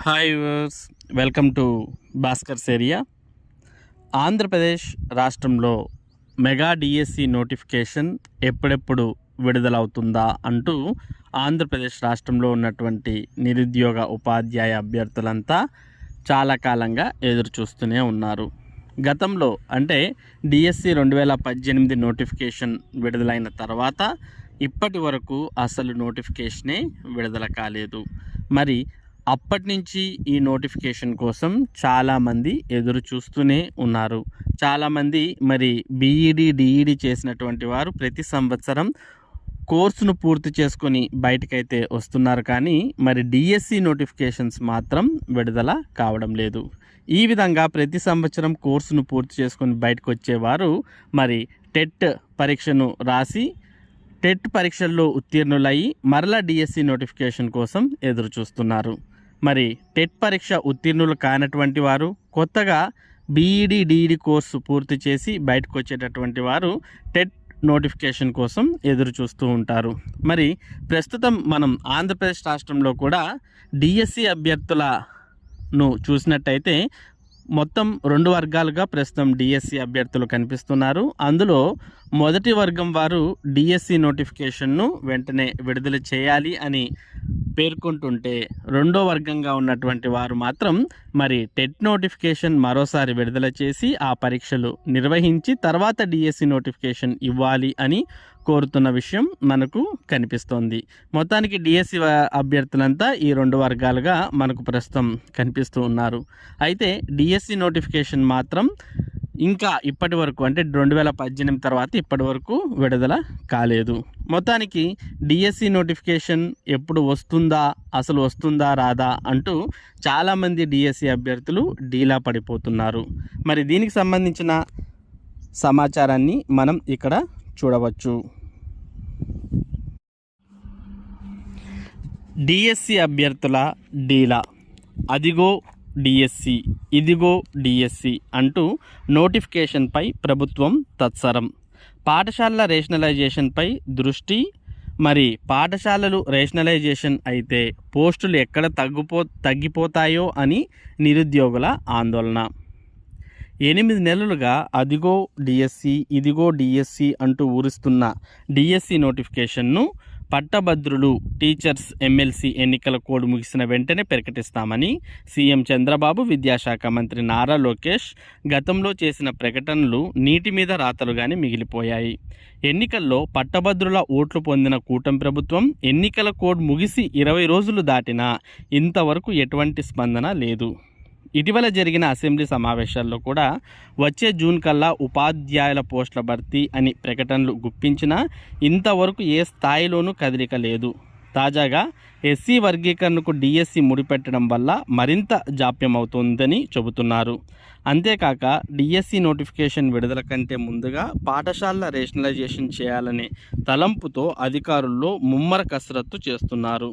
Hi viewers, welcome to Bhaskar's area. Andhra Pradesh రాష్ట్రంలో mega DSC notification ఎప్పుడెప్పుడు విడుదలవుతుందా అంటూ ఆంధ్రప్రదేశ్ రాష్ట్రంలో ఉన్నటువంటి నిరుద్యోగ ఉపాధ్యాయ అభ్యర్థులంతా చాలా కాలంగా ఎదురు చూస్తూనే ఉన్నారు. గతంలో అంటే డిఎస్సి 2018 నోటిఫికేషన్ విడుదలైన తర్వాత ఇప్పటి వరకు అసలు నోటిఫికేషనే విడుదల కాలేదు. మరి అప్పటి నుంచి ఈ నోటిఫికేషన్ కోసం చాలామంది ఎదురు చూస్తూనే ఉన్నారు. చాలామంది మరి బీఈడి డిఈడి చేసినటువంటి వారు ప్రతి సంవత్సరం కోర్సును పూర్తి చేసుకొని బయటకైతే వస్తున్నారు, కానీ మరి డిఎస్సి నోటిఫికేషన్స్ మాత్రం విడుదల కావడం లేదు. ఈ విధంగా ప్రతి సంవత్సరం కోర్సును పూర్తి చేసుకొని బయటకు వచ్చేవారు మరి టెట్ పరీక్షను రాసి టెట్ పరీక్షల్లో ఉత్తీర్ణులయ్యి మరలా డిఎస్సి నోటిఫికేషన్ కోసం ఎదురు చూస్తున్నారు. మరి టెట్ పరీక్ష ఉత్తీర్ణులు కానటువంటి వారు కొత్తగా బీఈడి డిఈడి కోర్సు పూర్తి చేసి బయటకు వచ్చేటటువంటి వారు టెట్ నోటిఫికేషన్ కోసం ఎదురు చూస్తూ ఉంటారు. మరి ప్రస్తుతం మనం ఆంధ్రప్రదేశ్ రాష్ట్రంలో కూడా డిఎస్సి అభ్యర్థులను చూసినట్టయితే మొత్తం 2 వర్గాలుగా ప్రస్తుతం డిఎస్సి అభ్యర్థులు కనిపిస్తున్నారు. అందులో మొదటి వర్గం వారు డిఎస్సి నోటిఫికేషన్ను వెంటనే విడుదల చేయాలి అని పేర్కొంటుంటే, రెండో వర్గంగా ఉన్నటువంటి వారు మాత్రం మరి టెట్ నోటిఫికేషన్ మరోసారి విడుదల చేసి ఆ పరీక్షలు నిర్వహించి తర్వాత డిఎస్సి నోటిఫికేషన్ ఇవ్వాలి అని కోరుతున్న విషయం మనకు కనిపిస్తోంది. మొత్తానికి డిఎస్సి అభ్యర్థులంతా ఈ 2 వర్గాలుగా మనకు ప్రస్తుతం కనిపిస్తూ ఉన్నారు. అయితే డిఎస్సి నోటిఫికేషన్ మాత్రం ఇంకా ఇప్పటి వరకు అంటే 2018 తర్వాత ఇప్పటి వరకు విడుదల కాలేదు. మొత్తానికి డిఎస్సి నోటిఫికేషన్ ఎప్పుడు వస్తుందా, అసలు వస్తుందా రాదా అంటూ చాలామంది డిఎస్సి అభ్యర్థులు డీలా పడిపోతున్నారు. మరి దీనికి సంబంధించిన సమాచారాన్ని మనం ఇక్కడ చూడవచ్చు. డిఎస్సి అభ్యర్థుల డీలా, అదిగో డిఎస్సి ఇదిగో డిఎస్సి అంటూ నోటిఫికేషన్పై ప్రభుత్వం తత్సరం. పాఠశాలల రేషనలైజేషన్పై దృష్టి. మరి పాఠశాలలు రేషనలైజేషన్ అయితే పోస్టులు ఎక్కడ తగ్గిపోతాయో అని నిరుద్యోగుల ఆందోళన. 8 నెలలుగా అదిగో డిఎస్సి ఇదిగో డిఎస్సి అంటూ ఊరిస్తున్న డిఎస్సి నోటిఫికేషన్ను పట్టభద్రులు, టీచర్స్ ఎమ్మెల్సీ ఎన్నికల కోడ్ ముగిసిన వెంటనే ప్రకటిస్తామని సీఎం చంద్రబాబు, విద్యాశాఖ మంత్రి నారా లోకేష్ గతంలో చేసిన ప్రకటనలు నీటి మీద రాతలుగానే మిగిలిపోయాయి. ఎన్నికల్లో పట్టభద్రుల ఓట్లు పొందిన కూటమి ప్రభుత్వం ఎన్నికల కోడ్ ముగిసి 20 రోజులు దాటినా ఇంతవరకు ఎటువంటి స్పందన లేదు. ఇటీవల జరిగిన అసెంబ్లీ సమావేశాల్లో కూడా వచ్చే జూన్ కల్లా ఉపాధ్యాయుల పోస్టుల భర్తీ అని ప్రకటనలు గుప్పించినా ఇంతవరకు ఏ స్థాయిలోనూ కదలిక లేదు. తాజాగా ఎస్సీ వర్గీకరణకు డిఎస్సి ముడిపెట్టడం వల్ల మరింత జాప్యం అవుతుందని చెబుతున్నారు. అంతేకాక డిఎస్సి నోటిఫికేషన్ విడుదల కంటే ముందుగా పాఠశాలల రేషనలైజేషన్ చేయాలనే తలంపుతో అధికారుల్లో ముమ్మర కసరత్తు చేస్తున్నారు.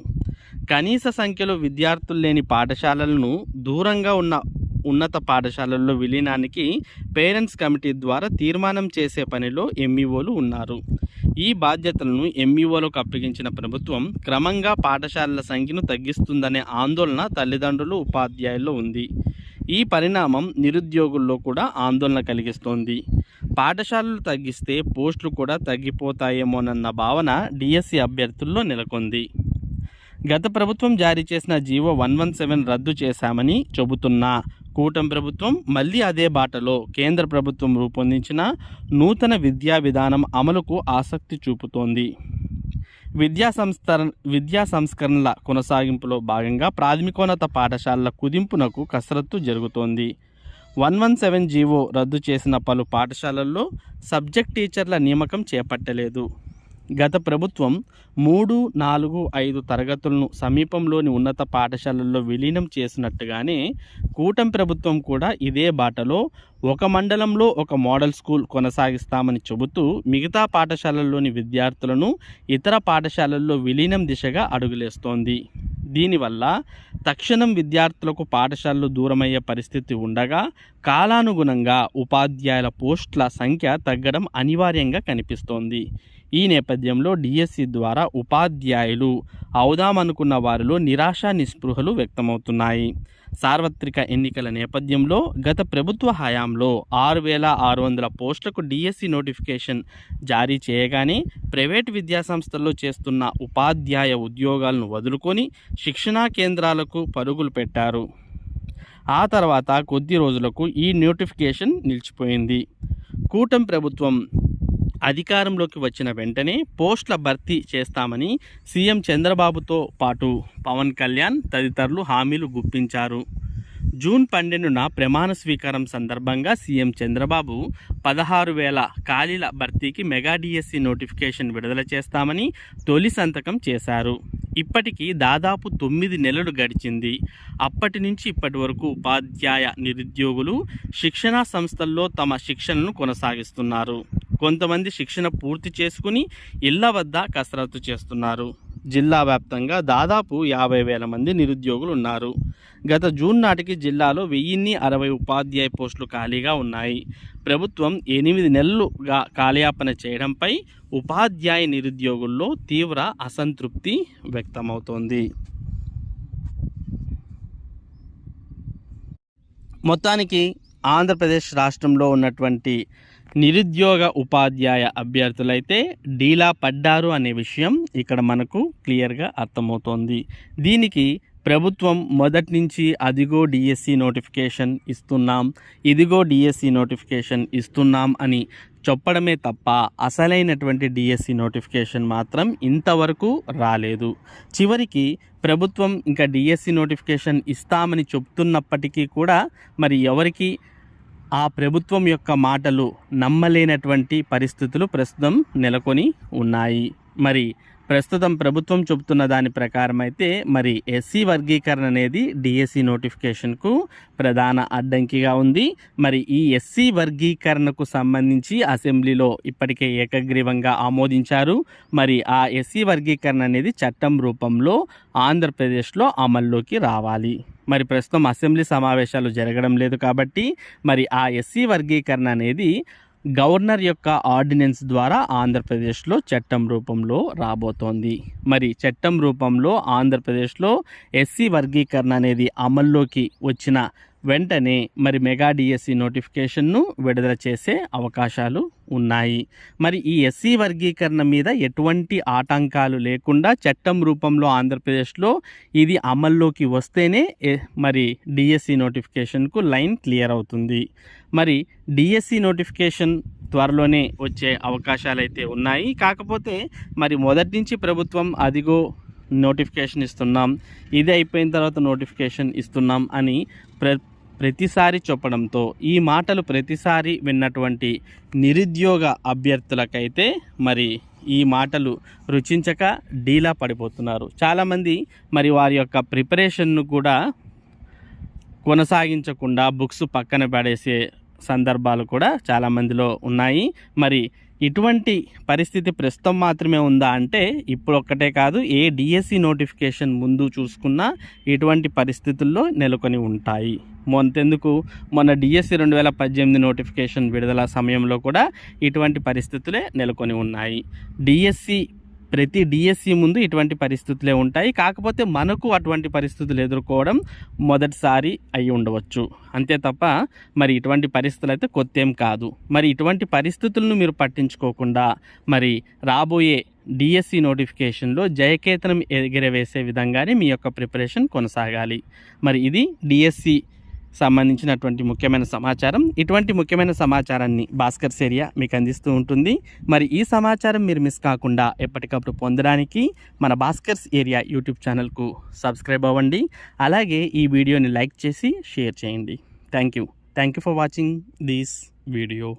కనీస సంఖ్యలో విద్యార్థులు లేని పాఠశాలలను దూరంగా ఉన్న ఉన్నత పాఠశాలల్లో విలీనానికి పేరెంట్స్ కమిటీ ద్వారా తీర్మానం చేసే పనిలో ఎంఈఓలు ఉన్నారు. ఈ బాధ్యతలను ఎంఈఓలకు అప్పగించిన ప్రభుత్వం క్రమంగా పాఠశాలల సంఖ్యను తగ్గిస్తుందనే ఆందోళన తల్లిదండ్రులు, ఉపాధ్యాయుల్లో ఉంది. ఈ పరిణామం నిరుద్యోగుల్లో కూడా ఆందోళన కలిగిస్తోంది. పాఠశాలలు తగ్గిస్తే పోస్టులు కూడా తగ్గిపోతాయేమోనన్న భావన డిఎస్సి అభ్యర్థుల్లో నెలకొంది. గత ప్రభుత్వం జారీ చేసిన జీవో 117 రద్దు చేశామని చెబుతున్న కూటమి ప్రభుత్వం మళ్ళీ అదే బాటలో కేంద్ర ప్రభుత్వం రూపొందించిన నూతన విద్యా విధానం అమలుకు ఆసక్తి చూపుతోంది. విద్యా సంస్కరణల కొనసాగింపులో భాగంగా ప్రాథమికోన్నత పాఠశాలల కుదింపునకు కసరత్తు జరుగుతోంది. 117 జీవో రద్దు చేసిన పలు పాఠశాలల్లో సబ్జెక్ట్ టీచర్ల నియామకం చేపట్టలేదు. గత ప్రభుత్వం 3, 4, 5 తరగతులను సమీపంలోని ఉన్నత పాఠశాలల్లో విలీనం చేసినట్టుగానే కూటమి ప్రభుత్వం కూడా ఇదే బాటలో ఒక మండలంలో ఒక మోడల్ స్కూల్ కొనసాగిస్తామని చెబుతూ మిగతా పాఠశాలల్లోని విద్యార్థులను ఇతర పాఠశాలల్లో విలీనం దిశగా అడుగులేస్తోంది. దీనివల్ల తక్షణం విద్యార్థులకు పాఠశాలలు దూరమయ్యే పరిస్థితి ఉండగా కాలానుగుణంగా ఉపాధ్యాయుల పోస్టుల సంఖ్య తగ్గడం అనివార్యంగా కనిపిస్తోంది. ఈ నేపథ్యంలో డిఎస్సి ద్వారా ఉపాధ్యాయులు అవుదామనుకున్న వారిలో నిరాశ నిస్పృహలు వ్యక్తమవుతున్నాయి. సార్వత్రిక ఎన్నికల నేపథ్యంలో గత ప్రభుత్వ హయాంలో 6,600 పోస్టులకు డిఎస్సి నోటిఫికేషన్ జారీ చేయగానే ప్రైవేటు విద్యాసంస్థల్లో చేస్తున్న ఉపాధ్యాయ ఉద్యోగాలను వదులుకొని శిక్షణా కేంద్రాలకు పరుగులు పెట్టారు. ఆ తర్వాత కొద్ది రోజులకు ఈ నోటిఫికేషన్ నిలిచిపోయింది. కూటమి ప్రభుత్వం అధికారంలోకి వచ్చిన వెంటనే పోస్టుల భర్తీ చేస్తామని సీఎం చంద్రబాబుతో పాటు పవన్ కళ్యాణ్ తదితరులు హామీలు గుప్పించారు. జూన్ 12న ప్రమాణ స్వీకారం సందర్భంగా సీఎం చంద్రబాబు 16,000 ఖాళీల భర్తీకి మెగా డిఎస్సి నోటిఫికేషన్ విడుదల చేస్తామని తొలి సంతకం చేశారు. ఇప్పటికీ దాదాపు 9 నెలలు గడిచింది. అప్పటి నుంచి ఇప్పటి వరకు ఉపాధ్యాయ నిరుద్యోగులు శిక్షణా సంస్థల్లో తమ శిక్షణను కొనసాగిస్తున్నారు. కొంతమంది శిక్షణ పూర్తి చేసుకుని ఇళ్ల వద్ద కసరత్తు చేస్తున్నారు. జిల్లా వ్యాప్తంగా దాదాపు 50,000 మంది నిరుద్యోగులు ఉన్నారు. గత జూన్ నాటికి జిల్లాలో 1,060 ఉపాధ్యాయ పోస్టులు ఖాళీగా ఉన్నాయి. ప్రభుత్వం 8 నెలలుగా కాలయాపన చేయడంపై ఉపాధ్యాయ నిరుద్యోగుల్లో తీవ్ర అసంతృప్తి వ్యక్తమవుతోంది. మొత్తానికి ఆంధ్రప్రదేశ్ రాష్ట్రంలో ఉన్నటువంటి నిరుద్యోగ ఉపాధ్యాయ అభ్యర్థులైతే డీలా పడ్డారు అనే విషయం ఇక్కడ మనకు క్లియర్గా అర్థమవుతోంది. దీనికి ప్రభుత్వం మొదటి నుంచి అదిగో డిఎస్సి నోటిఫికేషన్ ఇస్తున్నాం, ఇదిగో డిఎస్సి నోటిఫికేషన్ ఇస్తున్నాం అని చెప్పడమే తప్ప అసలైనటువంటి డిఎస్సి నోటిఫికేషన్ మాత్రం ఇంతవరకు రాలేదు. చివరికి ప్రభుత్వం ఇంకా డిఎస్సి నోటిఫికేషన్ ఇస్తామని చెప్తున్నప్పటికీ కూడా మరి ఎవరికి ఆ ప్రభుత్వం యొక్క మాటలు నమ్మలేనటువంటి పరిస్థితులు ప్రస్తుతం నెలకొని ఉన్నాయి. మరి ప్రస్తుతం ప్రభుత్వం చెబుతున్న దాని ప్రకారం అయితే మరి ఎస్సీ వర్గీకరణ అనేది డిఎస్సి నోటిఫికేషన్కు ప్రధాన అడ్డంకిగా ఉంది. మరి ఈ ఎస్సీ వర్గీకరణకు సంబంధించి అసెంబ్లీలో ఇప్పటికే ఏకగ్రీవంగా ఆమోదించారు. మరి ఆ ఎస్సీ వర్గీకరణ అనేది చట్టం రూపంలో ఆంధ్రప్రదేశ్లో అమల్లోకి రావాలి. మరి ప్రస్తుతం అసెంబ్లీ సమావేశాలు జరగడం లేదు కాబట్టి మరి ఆ ఎస్సీ వర్గీకరణ అనేది గవర్నర్ యొక్క ఆర్డినెన్స్ ద్వారా ఆంధ్రప్రదేశ్లో చట్టం రూపంలో రాబోతోంది. మరి చట్టం రూపంలో ఆంధ్రప్రదేశ్లో ఎస్సీ వర్గీకరణ అనేది అమల్లోకి వచ్చిన వెంటనే మరి మెగా డిఎస్సి నోటిఫికేషన్ను విడుదల చేసే అవకాశాలు ఉన్నాయి. మరి ఈ ఎస్సీ వర్గీకరణ మీద ఎటువంటి ఆటంకాలు లేకుండా చట్టం రూపంలో ఆంధ్రప్రదేశ్లో ఇది అమల్లోకి వస్తేనే మరి డిఎస్సి నోటిఫికేషన్కు లైన్ క్లియర్ అవుతుంది. మరి డిఎస్సి నోటిఫికేషన్ త్వరలోనే వచ్చే అవకాశాలు అయితే ఉన్నాయి. కాకపోతే మరి మొదటి నుంచి ప్రభుత్వం అదిగో నోటిఫికేషన్ ఇస్తున్నాం, ఇది అయిపోయిన తర్వాత నోటిఫికేషన్ ఇస్తున్నాం అని ప్రతిసారి చెప్పడంతో ఈ మాటలు ప్రతిసారి విన్నటువంటి నిరుద్యోగ అభ్యర్థులకైతే మరి ఈ మాటలు రుచించక డీలా పడిపోతున్నారు. చాలామంది మరి వారి యొక్క ప్రిపరేషన్ను కూడా కొనసాగించకుండా బుక్స్ పక్కన పడేసే సందర్భాలు కూడా చాలామందిలో ఉన్నాయి. మరి ఇటువంటి పరిస్థితి ప్రస్తుతం మాత్రమే ఉందా అంటే ఇప్పుడు ఒక్కటే కాదు, ఏ డిఎస్సి నోటిఫికేషన్ ముందు చూసుకున్నా ఇటువంటి పరిస్థితుల్లో నెలకొని ఉంటాయి. మొన్న డిఎస్సి 2018 నోటిఫికేషన్ విడుదల సమయంలో కూడా ఇటువంటి పరిస్థితులే నెలకొని ఉన్నాయి. ప్రతి డిఎస్సి ముందు ఇటువంటి పరిస్థితులే ఉంటాయి. కాకపోతే మనకు అటువంటి పరిస్థితులు ఎదుర్కోవడం మొదటిసారి అయి ఉండవచ్చు, అంతే తప్ప మరి ఇటువంటి పరిస్థితులు అయితే కొత్తేం కాదు. మరి ఇటువంటి పరిస్థితులను మీరు పట్టించుకోకుండా మరి రాబోయే డిఎస్సి నోటిఫికేషన్లో జయకేతనం ఎగిరవేసే విధంగానే మీ యొక్క ప్రిపరేషన్ కొనసాగాలి. మరి ఇది డిఎస్సి సంబంధించినటువంటి ముఖ్యమైన సమాచారం. ఇటువంటి ముఖ్యమైన సమాచారాన్ని భాస్కర్స్ ఏరియా మీకు అందిస్తూ ఉంటుంది. మరి ఈ సమాచారం మీరు మిస్ కాకుండా ఎప్పటికప్పుడు పొందడానికి మన భాస్కర్స్ ఏరియా యూట్యూబ్ ఛానల్కు సబ్స్క్రైబ్ అవ్వండి. అలాగే ఈ వీడియోని లైక్ చేసి షేర్ చేయండి. Thank you for watching this video.